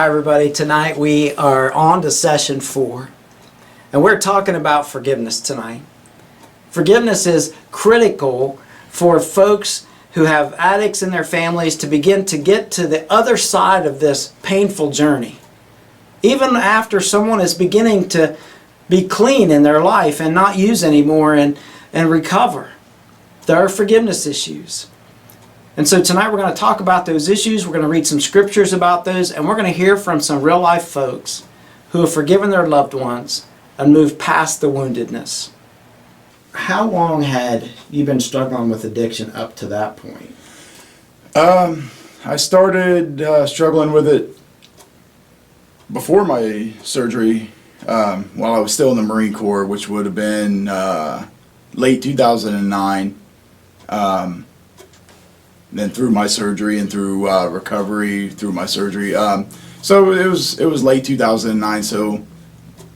hi everybody. Tonight we are on to session 4, and we're talking about forgiveness tonight. Forgiveness is critical for folks who have addicts in their families to begin to get to the other side of this painful journey. Even after someone is beginning to be clean in their life and not use anymore and recover, there are forgiveness issues. And so tonight we're going to talk about those issues. We're going to read some scriptures about those, and we're going to hear from some real life folks who have forgiven their loved ones and moved past the woundedness. How long had you been struggling with addiction up to that point? I started struggling with it before my surgery, while I was still in the Marine Corps, which would have been late 2009. Then through my surgery and through recovery through my surgery. So it was late 2009, so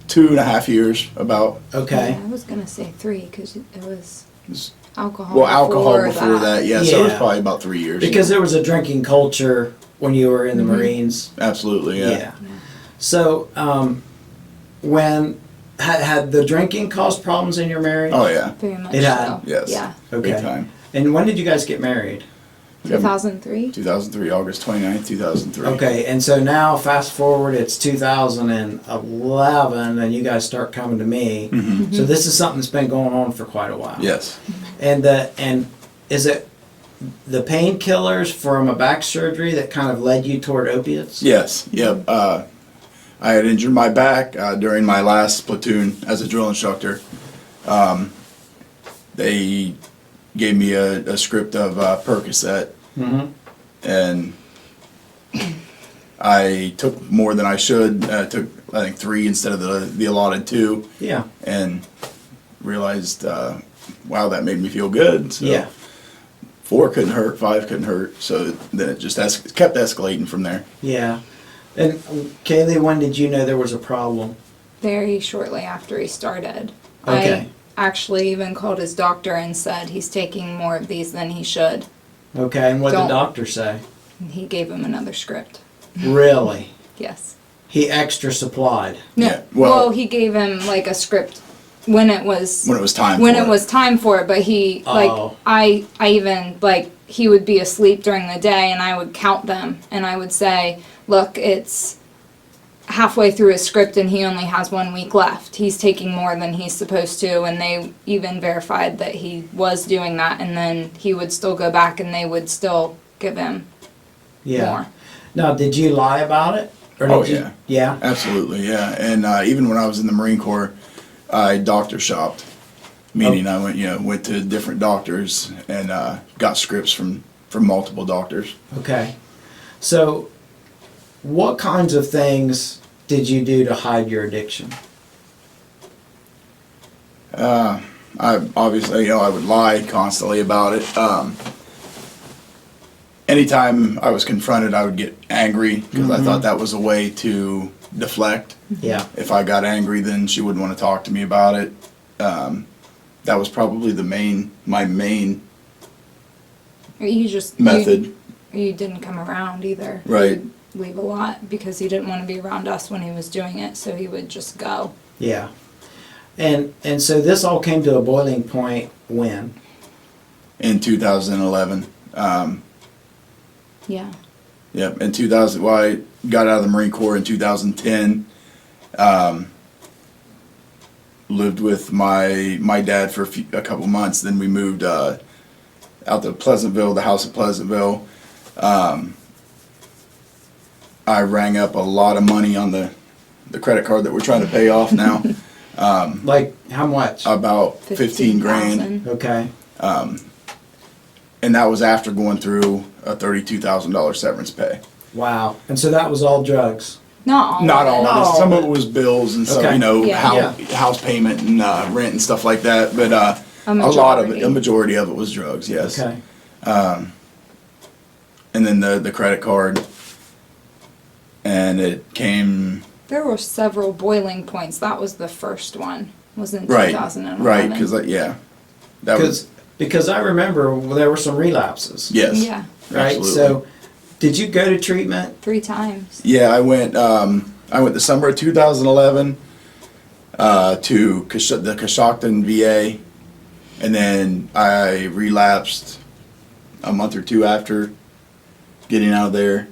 2.5 years about. Okay. Yeah, I was going to say 3 because it was alcohol. Well, alcohol before that, yeah, so it was Yeah. probably about 3 years. Because there was a drinking culture when you were in the Marines. Absolutely, yeah. So, when had the drinking caused problems in your marriage? Oh, yeah. Very much It had? so. Yes. Yeah. Okay. Big time. And when did you guys get married? 2003? 2003, August 29th, 2003. Okay, and so now fast forward, it's 2011, and you guys start coming to me. Mm-hmm. So this is something that's been going on for quite a while. Yes. And is it the painkillers from a back surgery that kind of led you toward opiates? Yes, yep. I had injured my back during my last platoon as a drill instructor. They gave me a script of Percocet, and I took more than I should. I took, I think, 3 instead of the allotted 2. Yeah. And realized, wow, that made me feel good. So Yeah. 4 couldn't hurt, 5 couldn't hurt. So then it just kept escalating from there. Yeah. And Kaylee, when did you know there was a problem? Very shortly after he started. Okay. I actually even called his doctor and said he's taking more of these than he should. Okay, and what did the Don't. doctor say? He gave him another script. Really? Yes. He extra supplied. No. Yeah, Well, well- he gave him like a script when it was time when for it was time for it, but he Oh. like I even like he would be asleep during the day and I would count them and I would say, look, it's halfway through his script and he only has 1 week left. He's taking more than he's supposed to, and they even verified that he was doing that, and then he would still go back and they would still give him Yeah. more. Now, did you lie about it? Or Oh, did you, yeah. Yeah? Absolutely, yeah. And even when I was in the Marine Corps, I doctor shopped, meaning I went to different doctors and got scripts from multiple doctors. Okay. So, what kinds of things did you do to hide your addiction? I obviously, I would lie constantly about it. Anytime I was confronted, I would get angry because I thought that was a way to deflect. Yeah. If I got angry, then she wouldn't want to talk to me about it. That was probably my main Or you just method. You didn't come around either. Right. He would leave a lot because he didn't want to be around us when he was doing it, so he would just go. Yeah. And so this all came to a boiling point when? In 2011. Yeah. Yep, in 2000, well, I got out of the Marine Corps in 2010. Lived with my dad for a couple months. Then we moved out to Pleasantville, the house at Pleasantville. I rang up a lot of money on the credit card that we're trying to pay off now. Like, how much? About 15 grand. Okay. And that was after going through a $32,000 severance pay. Wow. And so that was all drugs? Not all. Not of it. all of it. Some of it was bills and some, Okay. Yeah. house payment and rent and stuff like that. But a lot of it, a majority of it was drugs. Yes. Okay. And then the credit card, and it came. There were several boiling points. That was the first one. Was in Right. 2011. Right. Because that was. Because I remember there were some relapses. Yes. Yeah. Right? Absolutely. So Did you go to treatment? 3 times. Yeah, I went the summer of 2011 to the Coshocton VA, and then I relapsed a month or two after getting out of there.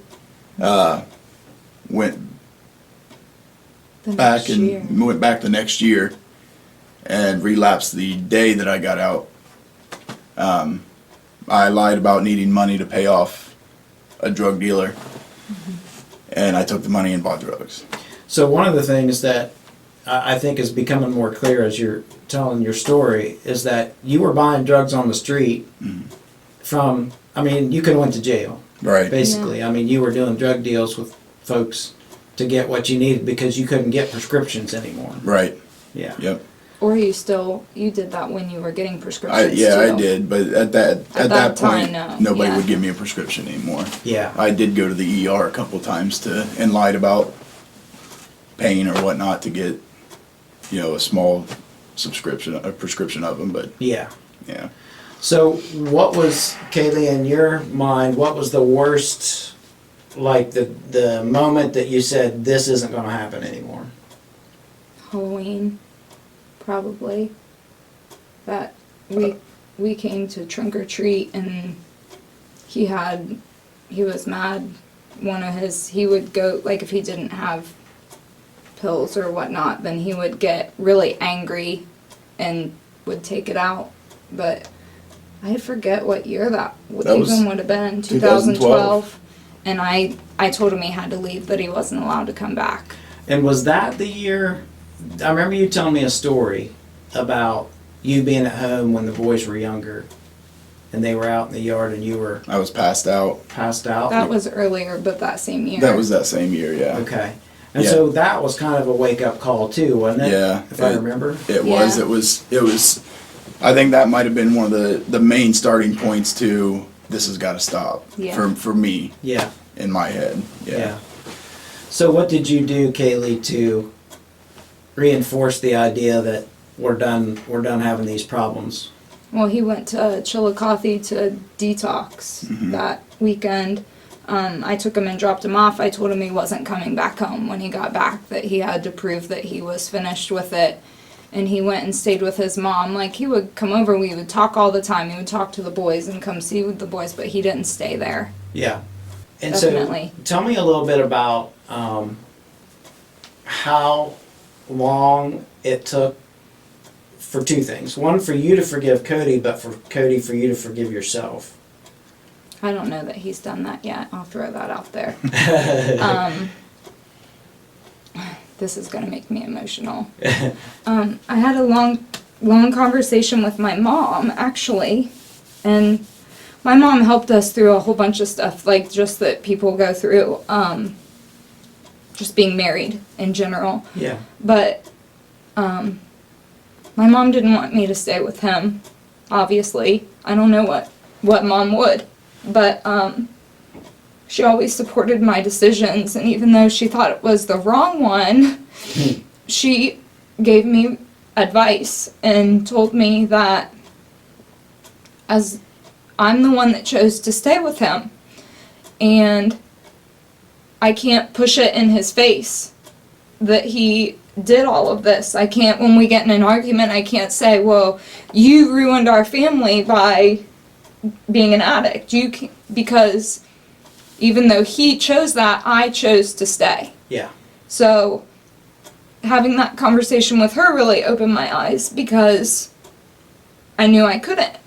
Went The back next year. and went back the next year and relapsed the day that I got out. I lied about needing money to pay off a drug dealer, and I took the money and bought drugs. So one of the things that I think is becoming more clear as you're telling your story is that you were buying drugs on the street from, I mean, you could have went to jail, Right. basically. I mean, you were doing drug deals with folks to get what you needed because you couldn't get prescriptions anymore. Right. Yeah. Yep. Or you did that when you were getting prescriptions too. I did, but at that time, point, no. nobody Yeah. would give me a prescription anymore. Yeah. I did go to the ER a couple times and lied about pain or whatnot to get, a small prescription of them, but Yeah. yeah. So what was, Kaylee, in your mind, what was the worst, like the moment that you said, this isn't going to happen anymore? Halloween, probably. That we came to trunk or treat, and he was mad. He would go, like, if he didn't have pills or whatnot, then he would get really angry and would take it out. But I forget what year that would have been, 2012. And I told him he had to leave, that he wasn't allowed to come back. And was that the year, I remember you telling me a story about you being at home when the boys were younger and they were out in the yard and you were I was passed out. passed out? That was earlier, but that same year. That was that same year, yeah. Okay. And Yeah. so that was kind of a wake-up call too, wasn't it? Yeah. If I remember. It was. Yeah. It was. I think that might have been one of the main starting points to this has got to stop. Yeah. For me Yeah. in my head. Yeah. Yeah. So what did you do, Kaylee, to reinforce the idea that we're done having these problems? Well, he went to Chillicothe to detox that weekend. I took him and dropped him off. I told him he wasn't coming back home when he got back, that he had to prove that he was finished with it. And he went and stayed with his mom. Like, he would come over, we would talk all the time. He would talk to the boys and come see with the boys, but he didn't stay there. Yeah. And Definitely. so tell me a little bit about how long it took for two things. One, for you to forgive Cody, but for Cody, for you to forgive yourself. I don't know that he's done that yet. I'll throw that out there. This is going to make me emotional. I had a long conversation with my mom, actually. And my mom helped us through a whole bunch of stuff, like just that people go through, just being married in general. Yeah. But my mom didn't want me to stay with him, obviously. I don't know what mom would. But she always supported my decisions, and even though she thought it was the wrong one, she gave me advice and told me that as I'm the one that chose to stay with him, and I can't push it in his face that he did all of this. I can't, when we get in an argument, I can't say, well, you ruined our family by being an addict. Because even though he chose that, I chose to stay. Yeah. So having that conversation with her really opened my eyes, because I knew I couldn't.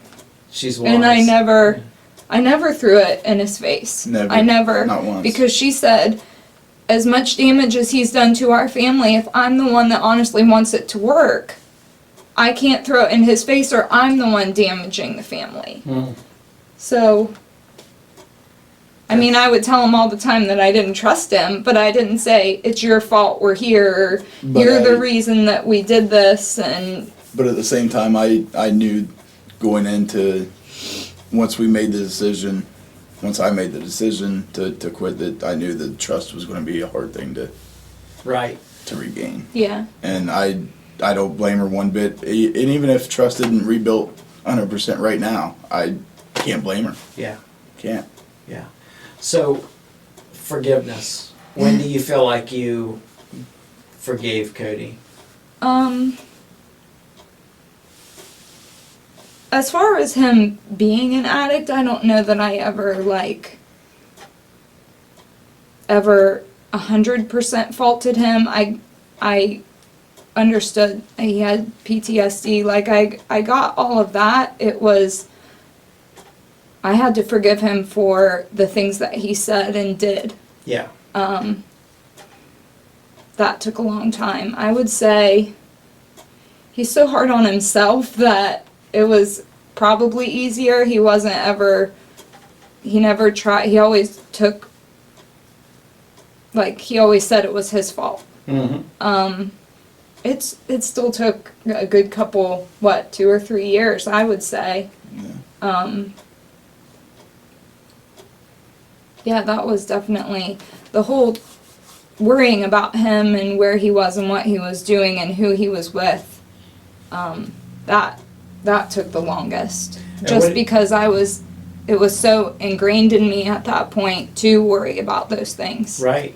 She's wise. And I never threw it in his face. Never. I never. Not once. Because she said, as much damage as he's done to our family, if I'm the one that honestly wants it to work, I can't throw it in his face, or I'm the one damaging the family. So, I mean, I would tell him all the time that I didn't trust him, but I didn't say, it's your fault we're here, or But you're the reason that we did this, and But at the same time, I knew going into, once I made the decision to quit, that I knew that trust was going to be a hard thing Right. to regain. yeah. And I don't blame her one bit. And even if trust isn't rebuilt 100% right now, I can't blame her. Yeah. Can't. Yeah. So forgiveness, when do you feel like you forgave Cody? As far as him being an addict, I don't know that I ever 100% faulted him. I understood he had PTSD. Like, I got all of that. It was, I had to forgive him for the things that he said and did. Yeah. That took a long time. I would say he's so hard on himself that it was probably easier. He never tried, he always took, like, he always said it was his fault. Mm-hmm. It still took a good couple, 2 or 3 years, I would say. Yeah. Yeah, that was definitely the whole worrying about him and where he was and what he was doing and who he was with. That took the longest. Just because it was so ingrained in me at that point to worry about those things. Right.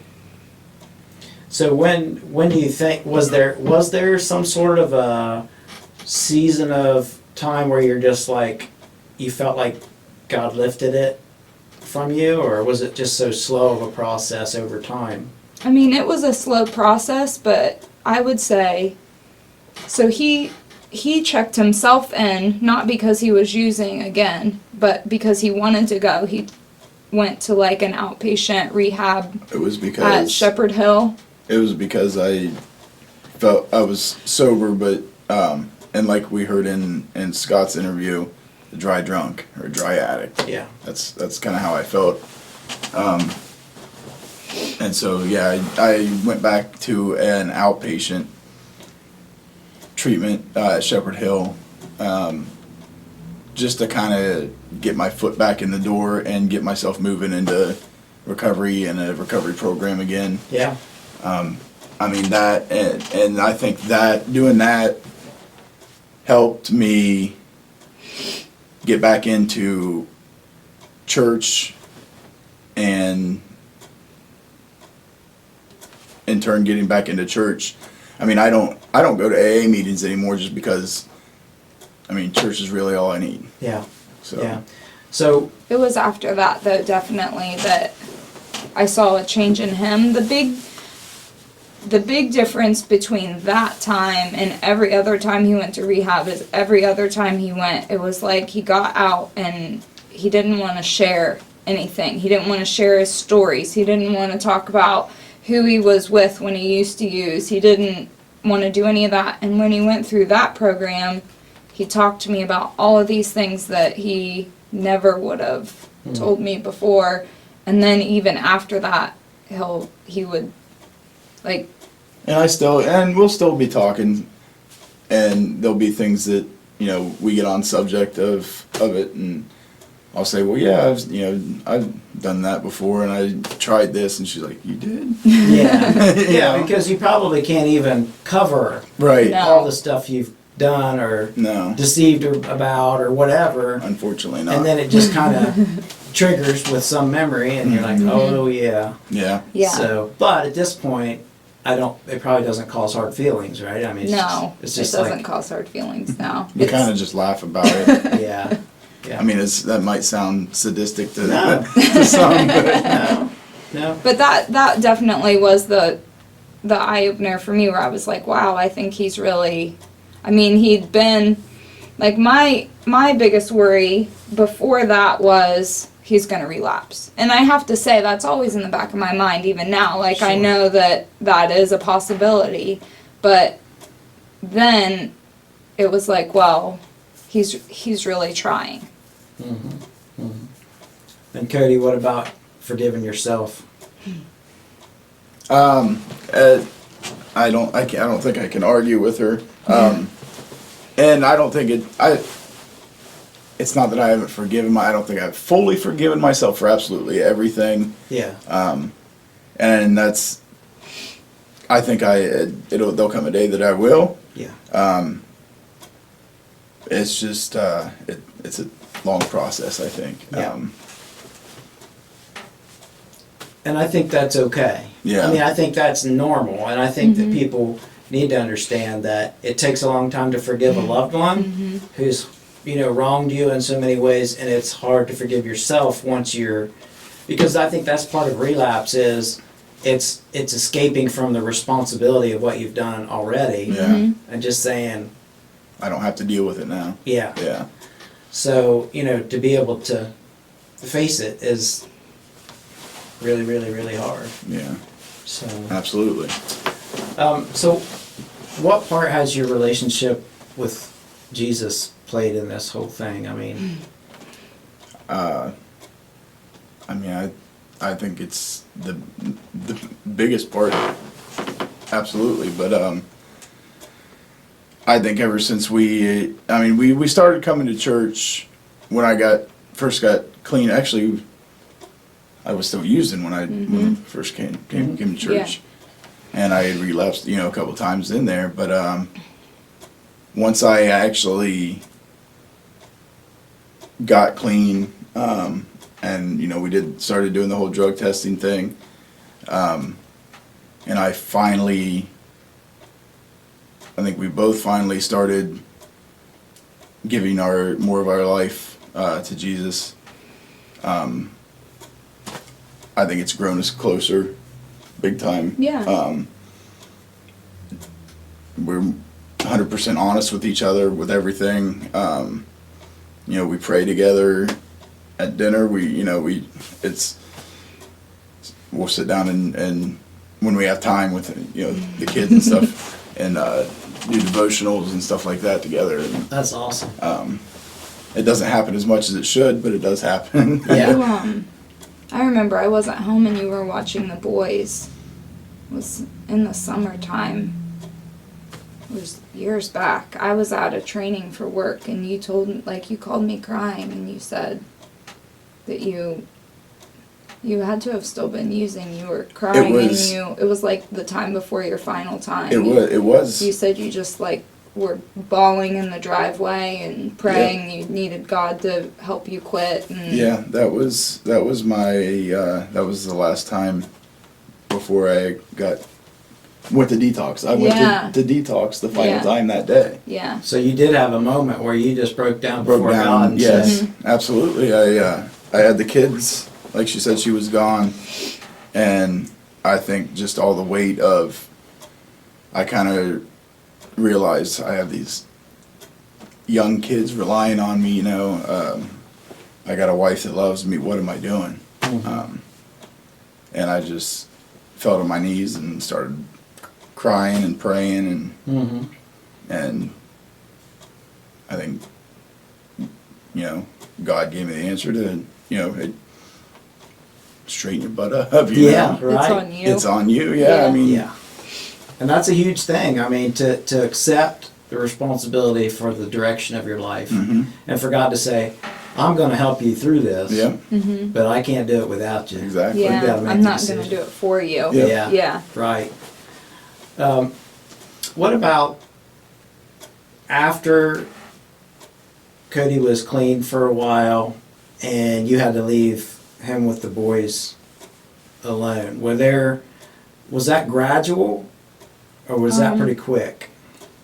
So when do you think, was there some sort of a season of time where you're just like, you felt like God lifted it from you, or was it just so slow of a process over time? I mean, it was a slow process, but I would say, so he checked himself in, not because he was using again, but because he wanted to go. He went to like an outpatient rehab It was at because Shepherd Hill. It was because I felt I was sober, but and like we heard in Scott's interview, dry drunk or dry addict. Yeah. That's kind of how I felt. And so yeah, I went back to an outpatient treatment at Shepherd Hill, just to kind of get my foot back in the door and get myself moving into recovery and a recovery program again. Yeah. I mean that, and I think that doing that helped me get back into church, and in turn getting back into church. I mean, I don't go to AA meetings anymore just because, I mean, church is really all I need. Yeah. So Yeah. So It was after that, though, definitely, that I saw a change in him. The big difference between that time and every other time he went to rehab is every other time he went, it was like he got out and he didn't want to share anything. He didn't want to share his stories. He didn't want to talk about who he was with when he used to use. He didn't want to do any of that. And when he went through that program, he talked to me about all of these things that he never would have told me before. And then even after that, he would, like... And we'll still be talking, and there'll be things that, you know, we get on subject of it, and I'll say, well, yeah, I've done that before, and I tried this, and she's like, you did? yeah. You Yeah, know? because you probably can't even cover Right. No. all the stuff you've done or No, deceived about or whatever. unfortunately not. And then it just kind of triggers with some memory, and you're like, oh yeah. Yeah. Yeah. So, but at this point, it probably doesn't cause hard feelings, right? I mean, it's just it doesn't like, cause hard feelings now. We kind of just laugh about it. yeah. Yeah. I mean, that might sound sadistic to, No. to some, but No. But that definitely was the eye-opener for me, where I was like, wow, I think he's really... I mean, he'd been... Like, my biggest worry before that was he's going to relapse. And I have to say, that's always in the back of my mind, even now. Like, I Sure. know that is a possibility. But then it was like, well, he's really trying. Mm-hmm. Mm-hmm. And Cody, what about forgiving yourself? I don't think I can argue with her. And I don't think it's not that I haven't forgiven I don't think I've fully forgiven myself for absolutely everything. Yeah. And that's, I think there'll come a day that I will. Yeah. It's just, it's a long process, I think. Yeah. And I think that's okay. Yeah. I mean, I think that's normal, and I think that people need to understand that it takes a long time to forgive a loved one who's, wronged you in so many ways, and it's hard to forgive yourself once because I think that's part of relapse is it's escaping from the responsibility of what you've done already, Yeah. and just saying, I don't have to deal with it now. yeah. Yeah. So, to be able to face it is really, really, really hard. Yeah. So, Absolutely. so what part has your relationship with Jesus played in this whole thing? I mean, I think it's the biggest part. Absolutely, but I think ever since we started coming to church when I first got clean. Actually, I was still using when I first came to church, and I had relapsed, a couple times in there. But once I actually got clean, and we started doing the whole drug testing thing, and I think we both finally started giving more of our life to Jesus. I think it's grown us closer, big time. Yeah. We're 100% honest with each other with everything. We pray together at dinner. We'll sit down and when we have time with the kids and stuff, and do devotionals and stuff like that together. And, that's awesome. it doesn't happen as much as it should, but it does happen. Yeah. I remember I wasn't home and you were watching The Boys. It was in the summertime. It was years back. I was out of training for work, and you called me crying, and you said that you had to have still been using. You were crying, it was like the time before your final time. It was. You said you just were bawling in the driveway and praying you needed God to help you quit. And Yeah, that was my that was the last time before I went to detox. I went to detox the final time that day. Yeah. So you did have a moment where you just broke down before God. Broke down, And yes, said, absolutely. I had the kids, like she said, she was gone, and I think just all the weight of, I kind of realized I have these young kids relying on me. I got a wife that loves me. What am I doing? And I just fell to my knees and started crying and praying, and I think God gave me the answer to straighten your butt up. Yeah, right. It's on you. It's on you. Yeah, I mean, Yeah. And that's a huge thing. I mean, to accept the responsibility for the direction of your life, and for God to say, I'm going to help you through this, yeah, but I can't do it without you. exactly. Yeah, gotta make I'm the not going to decision. do it for you. Yeah. Yeah. Right. What about after Cody was clean for a while and you had to leave him with the boys alone? Was that gradual or was that pretty quick?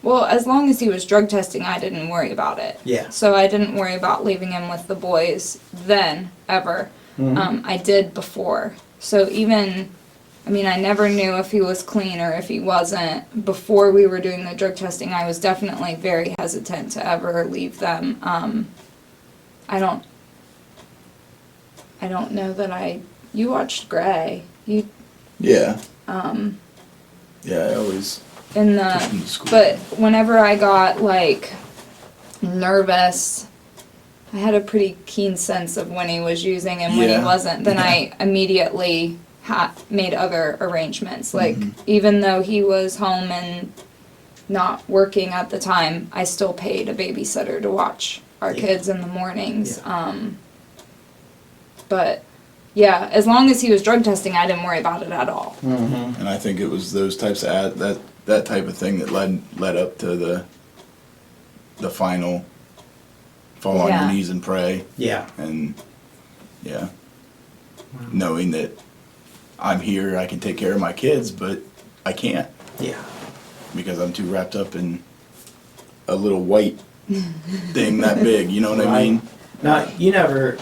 Well, as long as he was drug testing, I didn't worry about it. Yeah. So I didn't worry about leaving him with the boys then, ever. I did before. So I never knew if he was clean or if he wasn't. Before we were doing the drug testing, I was definitely very hesitant to ever leave them. I don't know that you watched Grey. Yeah. Yeah, I always push him to school. But whenever I got nervous, I had a pretty keen sense of when he was using and when he wasn't. Then I immediately made other arrangements. Even though he was home and not working at the time, I still paid a babysitter to watch our kids in the mornings. But yeah, as long as he was drug testing, I didn't worry about it at all. And I think it was those types of that type of thing that led up to the final fall on your knees and pray. Yeah. And knowing that I'm here, I can take care of my kids, but I can't Yeah. because I'm too wrapped up in a little white thing that big, you know what I mean? Now, you never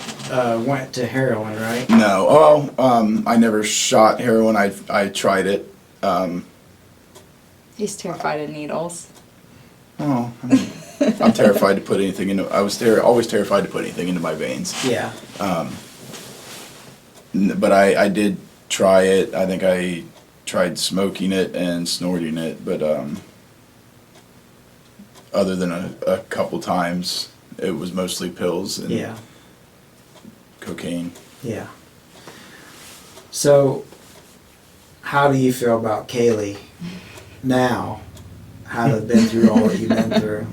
went to heroin, right? No. I never shot heroin. I tried it. He's terrified of needles. Oh, I'm terrified to put anything into. I was always terrified to put anything into my veins. Yeah. But I did try it. I think I tried smoking it and snorting it, but other than a couple times, it was mostly pills and Yeah. cocaine. Yeah. So, how do you feel about Kaylee now? Having been through all that you've been through?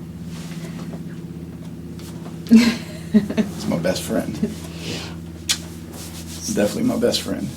It's my best friend. It's definitely my best friend.